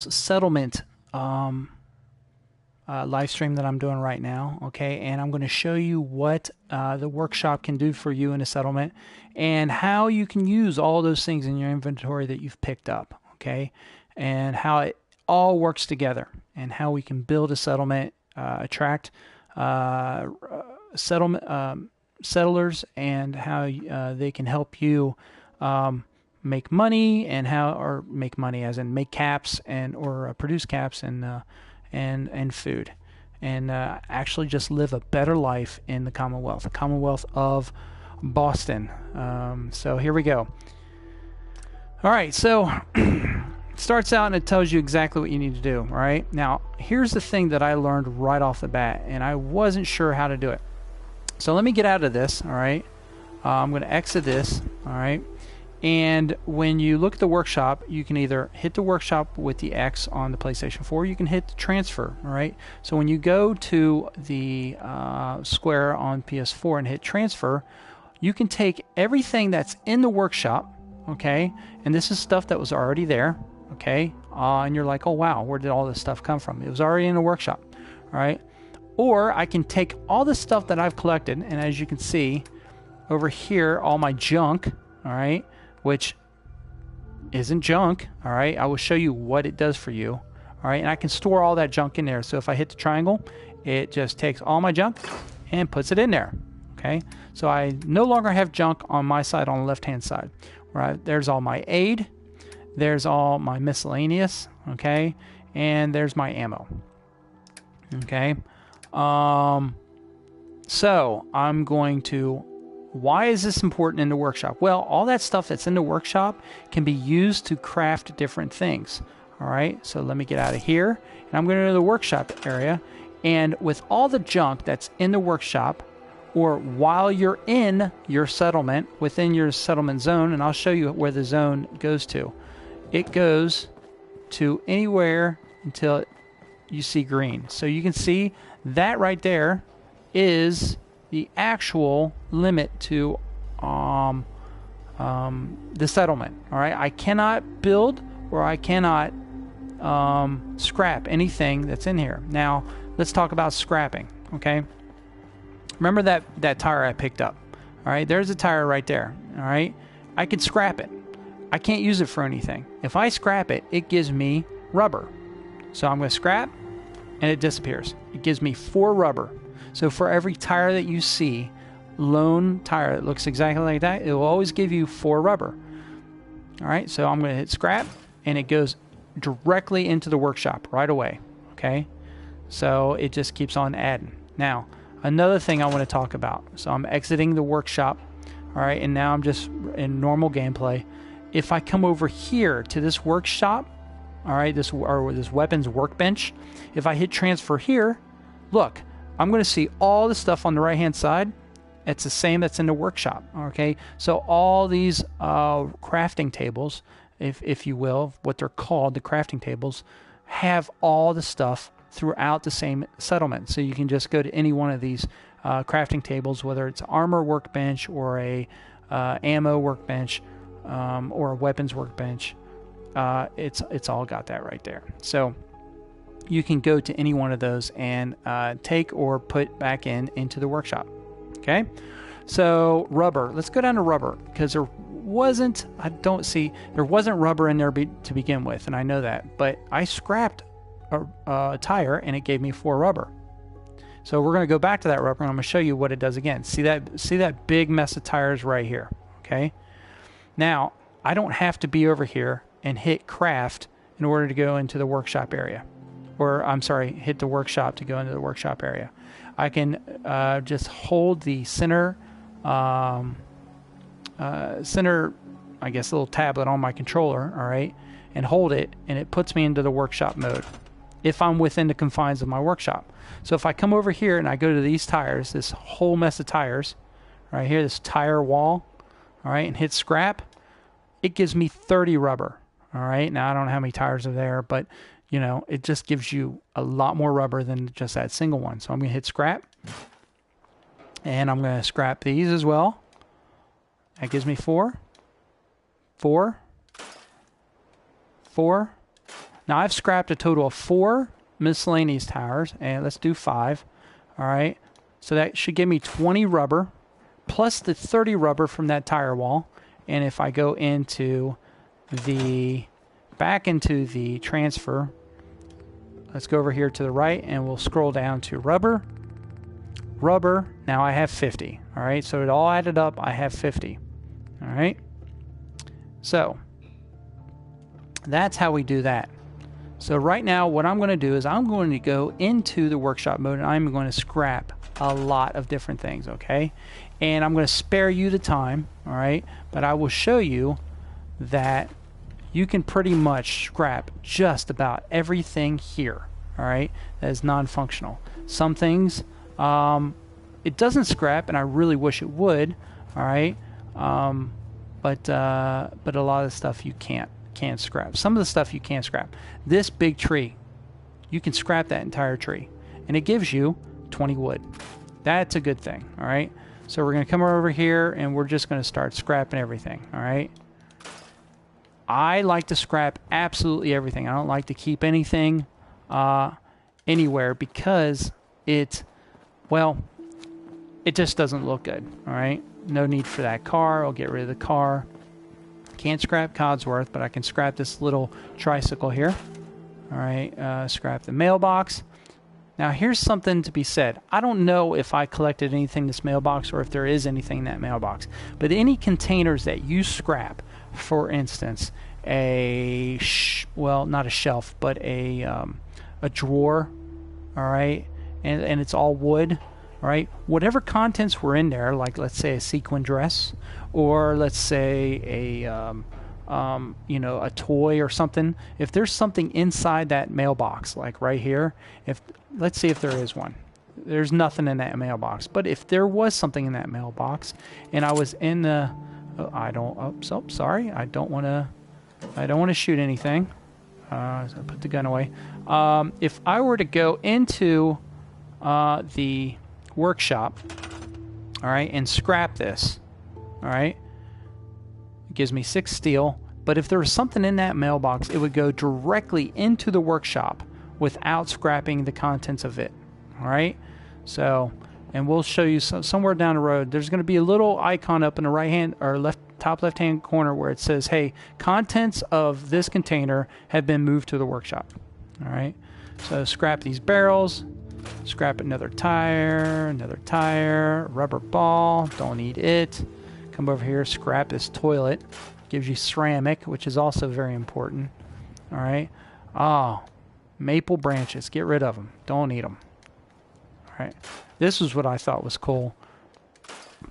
settlement live stream that I'm doing right now, okay? And I'm going to show you what the workshop can do for you in a settlement and how you can use all those things in your inventory that you've picked up, okay? And how it all works together and how we can build a settlement, attract settlement settlers, and how they can help you make money, and how, or make money as in make caps and or produce caps and food, and actually just live a better life in the Commonwealth of Boston. So here we go. All right, so it starts out and it tells you exactly what you need to do. All right, now here's the thing that I learned right off the bat, and I wasn't sure how to do it. So let me get out of this. All right, I'm going to exit this. All right. And when you look at the workshop, you can either hit the workshop with the X on the PlayStation 4, or you can hit the transfer, all right? So when you go to the square on PS4 and hit transfer, you can take everything that's in the workshop, okay? And this is stuff that was already there, okay? And you're like, oh, wow, where did all this stuff come from? It was already in the workshop, all right? Or I can take all the stuff that I've collected, and as you can see over here, all my junk, all right, which isn't junk, all right? I will show you what it does for you, all right? And I can store all that junk in there. So if I hit the triangle, it just takes all my junk and puts it in there, okay? So I no longer have junk on my side, on the left-hand side, right? There's all my aid, there's all my miscellaneous, okay? And there's my ammo, okay? So I'm going to... Why is this important in the workshop? Well, all that stuff that's in the workshop can be used to craft different things. All right, so let me get out of here, and I'm going to the workshop area. And with all the junk that's in the workshop, or while you're in your settlement, within your settlement zone, and I'll show you where the zone goes to. It goes to anywhere until you see green. So you can see that right there is the actual limit to the settlement. All right, I cannot build, or I cannot scrap anything that's in here. Now let's talk about scrapping. Okay, remember that tire I picked up. All right, there's a tire right there. All right, I could scrap it. I can't use it for anything. If I scrap it, it gives me rubber. So I'm going to scrap, and it disappears. It gives me 4 rubber. So for every tire that you see, lone tire that looks exactly like that, it will always give you 4 rubber. All right, so I'm going to hit scrap, and it goes directly into the workshop right away. Okay, so it just keeps on adding. Now, another thing I want to talk about. So I'm exiting the workshop. All right, and now I'm just in normal gameplay. If I come over here to this workshop, all right, this weapons workbench, if I hit transfer here, look, I'm going to see all the stuff on the right-hand side. It's the same that's in the workshop, okay? So all these crafting tables, if you will, what they're called, the crafting tables, have all the stuff throughout the same settlement. So you can just go to any one of these crafting tables, whether it's armor workbench or a ammo workbench or a weapons workbench. It's all got that right there. So you can go to any one of those and take or put back into the workshop. Okay, so rubber. Let's go down to rubber, because there wasn't rubber in there to begin with, and I know that. But I scrapped a tire, and it gave me 4 rubber. So we're going to go back to that rubber, and I'm going to show you what it does again. See that big mess of tires right here. Okay, now I don't have to be over here and hit craft in order to go into the workshop area. Or I'm sorry, hit the workshop to go into the workshop area. I can just hold the center, I guess, little tablet on my controller, all right, and hold it, and it puts me into the workshop mode if I'm within the confines of my workshop. So if I come over here and I go to these tires, this whole mess of tires, right here, this tire wall, all right, and hit scrap, it gives me 30 rubber, all right. Now I don't know how many tires are there, but you know, it just gives you a lot more rubber than just that single one. So I'm going to hit scrap, and I'm going to scrap these as well. That gives me 4, 4, 4. Now I've scrapped a total of 4 miscellaneous tires, and let's do 5. All right, so that should give me 20 rubber plus the 30 rubber from that tire wall. And if I go into back into the transfer, let's go over here to the right and we'll scroll down to rubber. Now I have 50. All right, so it all added up. I have 50. All right, so that's how we do that. So right now what I'm going to do is I'm going to go into the workshop mode and I'm going to scrap a lot of different things, okay? And I'm going to spare you the time, all right? But I will show you that you can pretty much scrap just about everything here, all right? That is non-functional. Some things it doesn't scrap, and I really wish it would, all right? But a lot of the stuff you can't scrap. Some of the stuff you can't scrap. This big tree, you can scrap that entire tree, and it gives you 20 wood. That's a good thing, all right? So we're going to come over here, and we're just going to start scrapping everything, all right? I like to scrap absolutely everything. I don't like to keep anything anywhere because it just doesn't look good, all right? No need for that car. I'll get rid of the car. Can't scrap Codsworth, but I can scrap this little tricycle here. All right, scrap the mailbox. Now, here's something to be said. I don't know if I collected anything in this mailbox or if there is anything in that mailbox, but any containers that you scrap, for instance, not a shelf, but a drawer, all right, and it's all wood, all right, whatever contents were in there, like let's say a sequin dress, or let's say a toy or something. If there's something inside that mailbox, like right here, let's see if there is one. There's nothing in that mailbox. But if there was something in that mailbox, and I was in the, sorry, I don't want to shoot anything. So I put the gun away. If I were to go into the workshop, all right, and scrap this, all right, it gives me 6 steel. But if there was something in that mailbox, it would go directly into the workshop without scrapping the contents of it, all right? So, and we'll show you somewhere down the road, there's going to be a little icon up in the right hand or top left hand corner where it says, hey, contents of this container have been moved to the workshop, all right? So scrap these barrels, scrap another tire, rubber ball, don't need it. Come over here, scrap this toilet. Gives you ceramic, which is also very important. All right. Oh, maple branches. Get rid of them. Don't need them. All right. This is what I thought was cool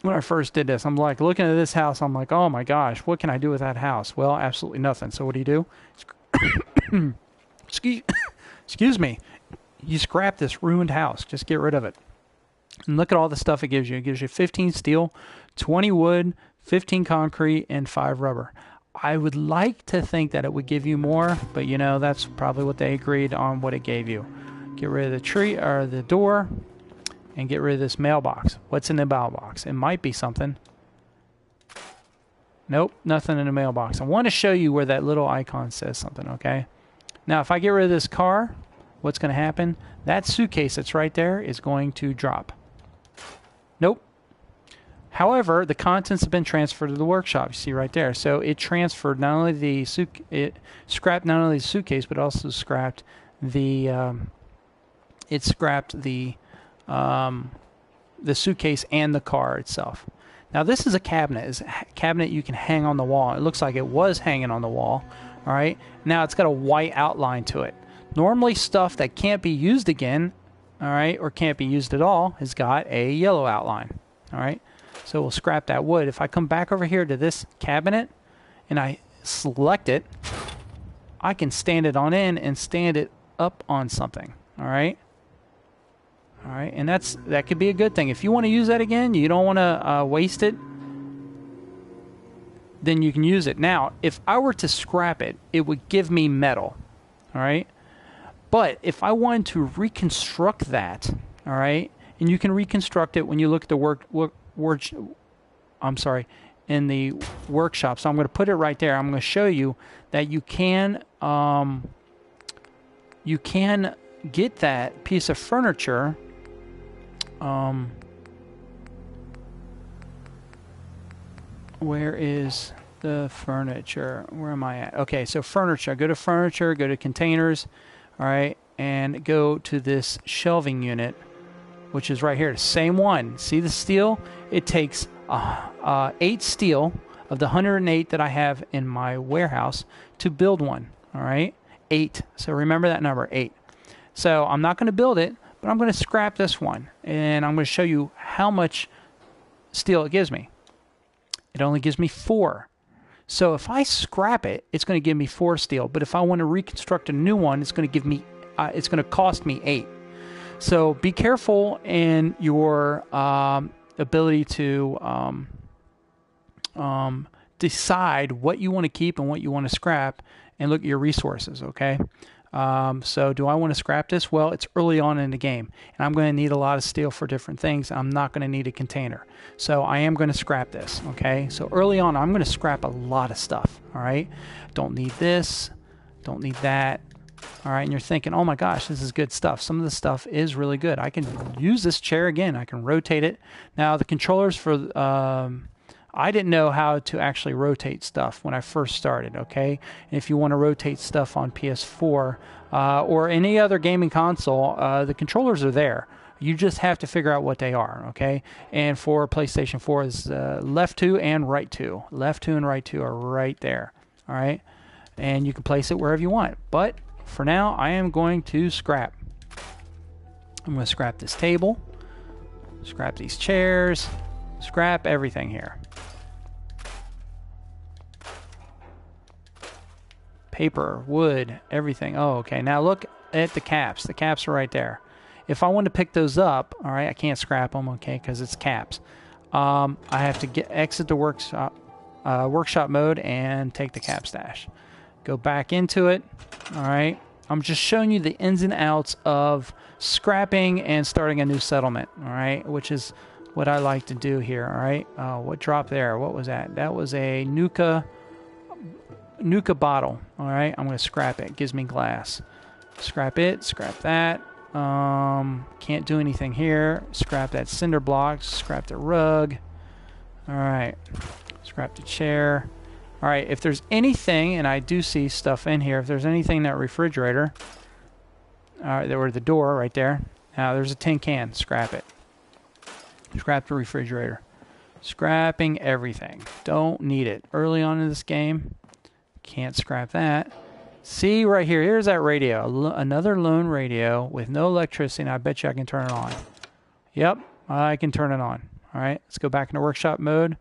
when I first did this. I'm like looking at this house. I'm like, oh my gosh, what can I do with that house? Well, absolutely nothing. So what do? Excuse me. You scrap this ruined house. Just get rid of it. And look at all the stuff it gives you. It gives you 15 steel, 20 wood, 15 concrete, and 5 rubber. I would like to think that it would give you more, but you know, that's probably what they agreed on what it gave you. Get rid of the tree or the door and get rid of this mailbox. What's in the mailbox? It might be something. Nope, nothing in the mailbox. I want to show you where that little icon says something, okay? Now, if I get rid of this car, what's going to happen? That suitcase that's right there is going to drop. Nope. However, the contents have been transferred to the workshop. You see right there. So it transferred not only it scrapped not only the suitcase, but also scrapped the suitcase and the car itself. Now this is a cabinet. It's a cabinet you can hang on the wall. It looks like it was hanging on the wall. All right. Now it's got a white outline to it. Normally stuff that can't be used again, all right, or can't be used at all, has got a yellow outline. All right. So we'll scrap that wood. If I come back over here to this cabinet and I select it, I can stand it on in and stand it up on something. All right. All right. And that could be a good thing. If you want to use that again, you don't want to waste it, then you can use it. Now, if I were to scrap it, it would give me metal. All right. But if I wanted to reconstruct that, all right, and you can reconstruct it when you look at the in the workshop. So I'm going to put it right there. I'm going to show you that you can you can get that piece of furniture. Where is the furniture? Where am I at? Okay, so furniture. Go to furniture, go to containers, all right, and go to this shelving unit, which is right here. The same one. See the steel? It takes 8 steel of the 108 that I have in my warehouse to build one, all right? 8. So remember that number, 8. So I'm not going to build it, but I'm going to scrap this one, and I'm going to show you how much steel it gives me. It only gives me 4. So if I scrap it, it's going to give me 4 steel. But if I want to reconstruct a new one, it's going to give me, it's going to cost me 8. So be careful in your ability to decide what you want to keep and what you want to scrap, and look at your resources. Okay. So do I want to scrap this? Well, it's early on in the game, and I'm going to need a lot of steel for different things. I'm not going to need a container. So I am going to scrap this, okay? So early on, I'm going to scrap a lot of stuff, all right? Don't need this. Don't need that. All right, and you're thinking, oh my gosh, this is good stuff. Some of the stuff is really good. I can use this chair again. I can rotate it. Now, the controllers for... I didn't know how to actually rotate stuff when I first started, okay? And if you want to rotate stuff on PS4 or any other gaming console, the controllers are there. You just have to figure out what they are, okay? And for PlayStation 4, is left 2 and right 2. Left 2 and right 2 are right there, all right? And you can place it wherever you want. But for now, I am going to scrap. I'm going to scrap this table, scrap these chairs, scrap everything here. Paper, wood, everything. Oh, okay. Now look at the caps. The caps are right there. If I want to pick those up, all right, I can't scrap them, okay, because it's caps. I have to exit the workshop mode and take the cap stash. Go back into it. All right. I'm just showing you the ins and outs of scrapping and starting a new settlement. All right, which is what I like to do here. All right. What dropped there? What was that? That was a Nuka bottle. All right, I'm going to scrap it. It gives me glass. Scrap it. Scrap that. Can't do anything here. Scrap that cinder block. Scrap the rug. All right, scrap the chair. All right, if there's anything, and I do see stuff in here, if there's anything in that refrigerator, all right, there were the door right there. Now there's a tin can. Scrap it. Scrap the refrigerator. Scrapping everything. Don't need it. Early on in this game, can't scrap that. See right here. Here's that radio. Another lone radio with no electricity, and I bet you I can turn it on. Yep, I can turn it on. All right, let's go back into workshop mode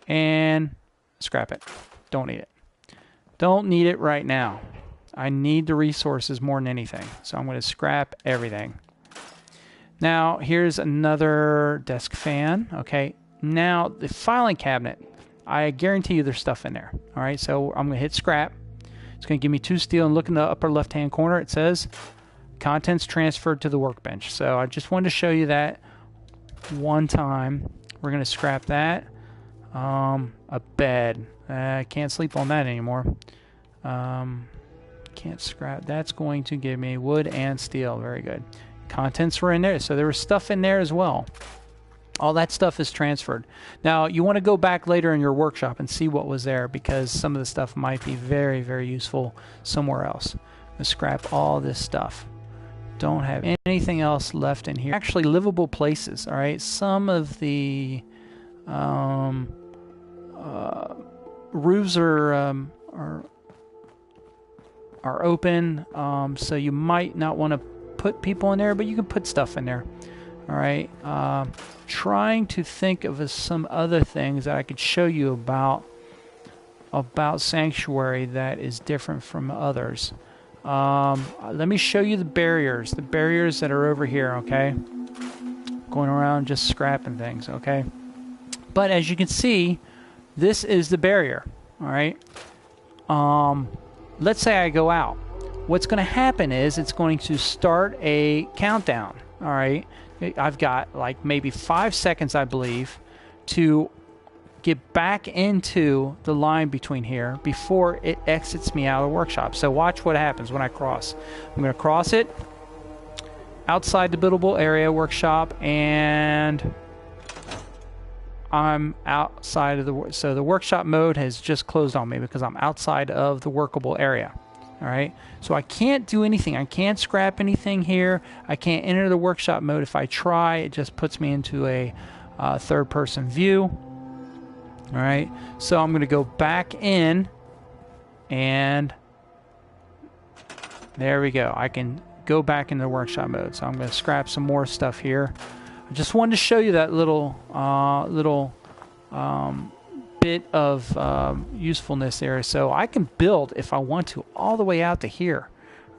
and scrap it. Don't need it. Don't need it right now. I need the resources more than anything. So I'm going to scrap everything. Now, here's another desk fan. Okay, now the filing cabinet. I guarantee you there's stuff in there. All right, so I'm going to hit scrap. It's going to give me 2 steel, and look in the upper left-hand corner. It says contents transferred to the workbench. So I just wanted to show you that one time. We're going to scrap that. A bed. I can't sleep on that anymore. Can't scrap. That's going to give me wood and steel. Very good. Contents were in there, so there was stuff in there as well. All that stuff is transferred. Now, you want to go back later in your workshop and see what was there, because some of the stuff might be very, very useful somewhere else. Let's scrap all this stuff. Don't have anything else left in here. Actually, livable places, all right? Some of the roofs are open, so you might not want to put people in there, but you can put stuff in there. All right, trying to think of some other things that I could show you about Sanctuary that is different from others. Let me show you the barriers that are over here, okay? Going around just scrapping things, okay? But as you can see, this is the barrier, all right? Let's say I go out. What's going to happen is it's going to start a countdown, all right? I've got like maybe 5 seconds, I believe, to get back into the line between here before it exits me out of the workshop. So watch what happens when I cross. I'm going to cross it outside the buildable area workshop, and I'm outside of the... So the workshop mode has just closed on me because I'm outside of the workable area. All right, so I can't do anything. I can't scrap anything here. I can't enter the workshop mode. If I try, it just puts me into a third-person view. All right, so I'm going to go back in, and there we go. I can go back into the workshop mode. So I'm going to scrap some more stuff here. I just wanted to show you that little bit of usefulness there. So I can build, if I want to, all the way out to here.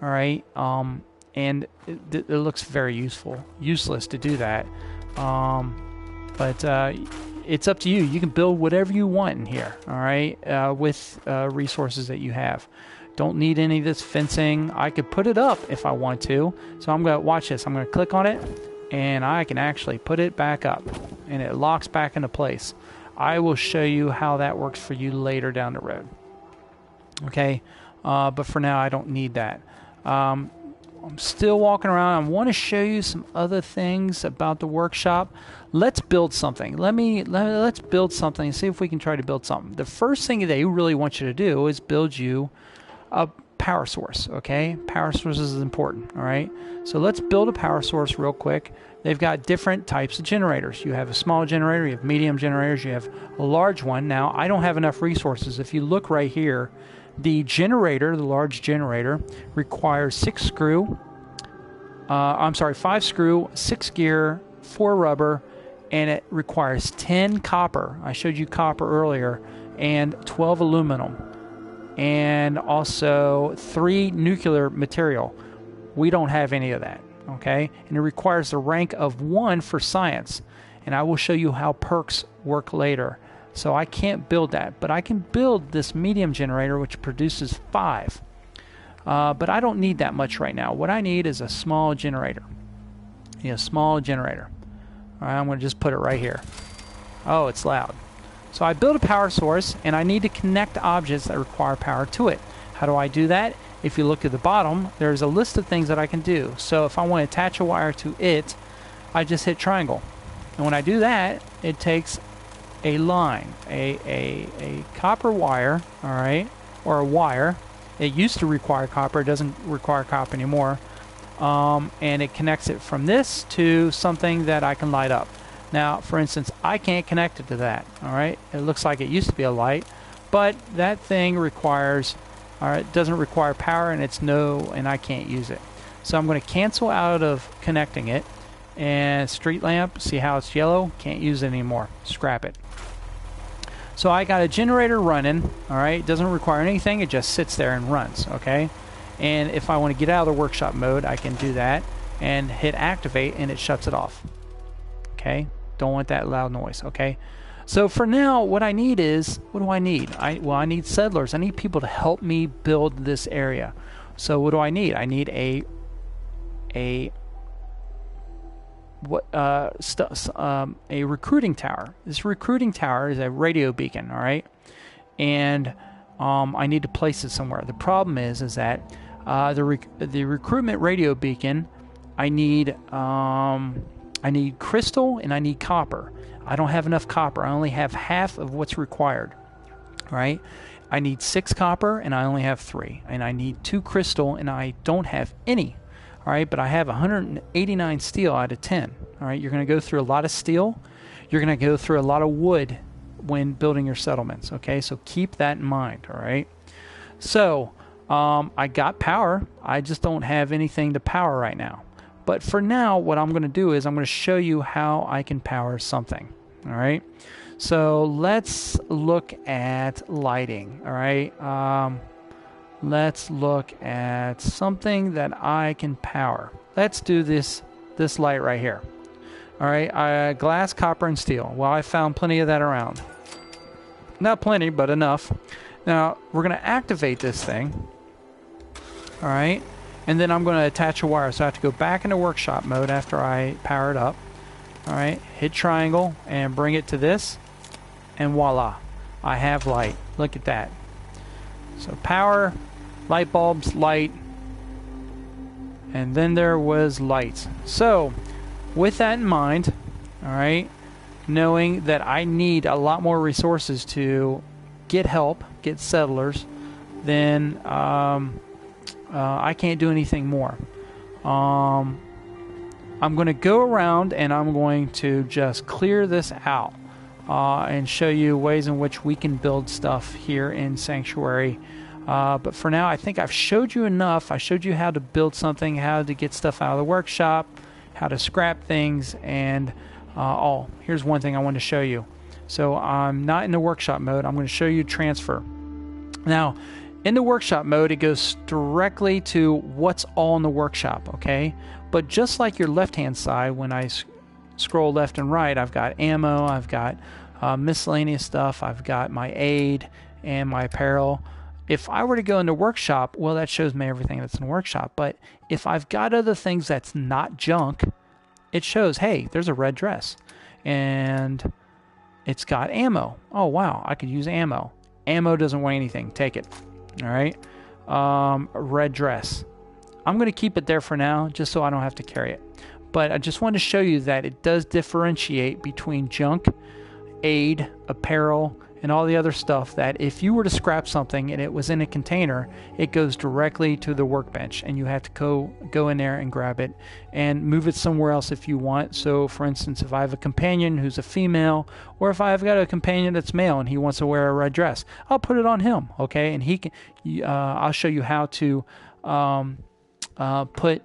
All right, and it looks very useless to do that. But it's up to you. You can build whatever you want in here, all right, with resources that you have. Don't need any of this fencing. I could put it up if I want to. So I'm going to watch this. I'm going to click on it, and I can actually put it back up, and it locks back into place. I will show you how that works for you later down the road. Okay, but for now, I don't need that. I'm still walking around. I want to show you some other things about the workshop. Let's build something. Let's build something and see if we can try to build something. The first thing they really want you to do is build you a power source. Okay, power sources is important. All right, so let's build a power source real quick. They've got different types of generators. You have a small generator, you have medium generators, you have a large one. Now, I don't have enough resources. If you look right here, the generator, the large generator, requires 5 screw, 6 gear, 4 rubber, and it requires 10 copper. I showed you copper earlier, and 12 aluminum, and also 3 nuclear material. We don't have any of that. Okay, and it requires the rank of 1 for science, and I will show you how perks work later. So I can't build that, but I can build this medium generator which produces 5, but I don't need that much right now. What I need is a small generator. Yeah, small generator. All right, I'm going to just put it right here. Oh, it's loud. So I build a power source, and I need to connect objects that require power to it. How do I do that? If you look at the bottom, there's a list of things that I can do. So if I want to attach a wire to it, I just hit triangle. And when I do that, it takes a line, a copper wire, all right, or a wire. It used to require copper. It doesn't require copper anymore. And it connects it from this to something that I can light up. Now, for instance, I can't connect it to that, all right? It looks like it used to be a light, but that thing requires... All right, it doesn't require power, and and I can't use it. So I'm going to cancel out of connecting it. And street lamp, see how it's yellow? Can't use it anymore. Scrap it. So I got a generator running. All right, it doesn't require anything. It just sits there and runs. Okay, and if I want to get out of the workshop mode, I can do that and hit activate, and it shuts it off. Okay, don't want that loud noise. Okay. So for now, what I need is, what do I need? I need settlers. I need people to help me build this area. So what do I need? I need a recruiting tower. This recruiting tower is a radio beacon, all right? And I need to place it somewhere. The problem is that the recruitment radio beacon, I need crystal and I need copper. I don't have enough copper. I only have half of what's required. All right? I need 6 copper and I only have 3. And I need 2 crystal and I don't have any. All right? But I have 189 steel out of 10. All right? You're going to go through a lot of steel. You're going to go through a lot of wood when building your settlements. Okay? So keep that in mind. All right? So I got power. I just don't have anything to power right now. But for now, what I'm going to do is I'm going to show you how I can power something. All right. So let's look at lighting. All right. Let's look at something that I can power. Let's do this light right here. All right. Glass, copper, and steel. Well, I found plenty of that around. Not plenty, but enough. Now we're going to activate this thing. All right. And then I'm going to attach a wire. So I have to go back into workshop mode after I power it up. All right, hit triangle and bring it to this. and voila, I have light. Look at that. So power, light bulbs, light, and then there was light. So with that in mind, all right, knowing that I need a lot more resources to get help, get settlers, then I can't do anything more. I'm going to go around and I'm going to just clear this out and show you ways in which we can build stuff here in Sanctuary. But for now, I think I've showed you enough. I showed you how to build something, how to get stuff out of the workshop, how to scrap things, and here's one thing I want to show you. So I'm not in the workshop mode. I'm going to show you transfer. Now, in the workshop mode, it goes directly to what's all in the workshop, okay? But just like your left-hand side, when I scroll left and right, I've got ammo, I've got miscellaneous stuff, I've got my aid and my apparel. If I were to go into workshop, well, that shows me everything that's in the workshop. But if I've got other things that's not junk, it shows, hey, there's a red dress. And it's got ammo. Oh, wow, I could use ammo. Ammo doesn't weigh anything. Take it. All right. Red dress. I'm going to keep it there for now just so I don't have to carry it. But I just want to show you that it does differentiate between junk, aid, apparel, and all the other stuff that if you were to scrap something and it was in a container, it goes directly to the workbench and you have to go in there and grab it and move it somewhere else if you want. So for instance, if I have a companion who's a female, or if I've got a companion that's male and he wants to wear a red dress, I'll put it on him, okay? And he can. I'll show you how to equip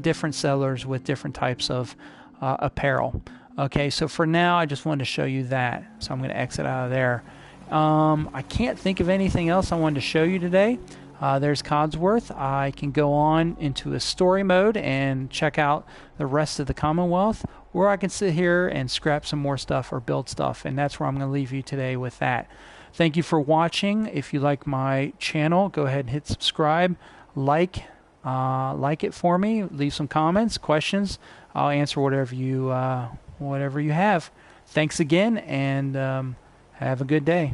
different settlers with different types of apparel. Okay, so for now, I just wanted to show you that. So I'm going to exit out of there. I can't think of anything else I wanted to show you today. There's Codsworth. I can go on into a story mode and check out the rest of the Commonwealth, or I can sit here and scrap some more stuff or build stuff, and that's where I'm going to leave you today with that. Thank you for watching. If you like my channel, go ahead and hit subscribe, like it for me, leave some comments, questions. I'll answer whatever you have. Thanks again, and have a good day.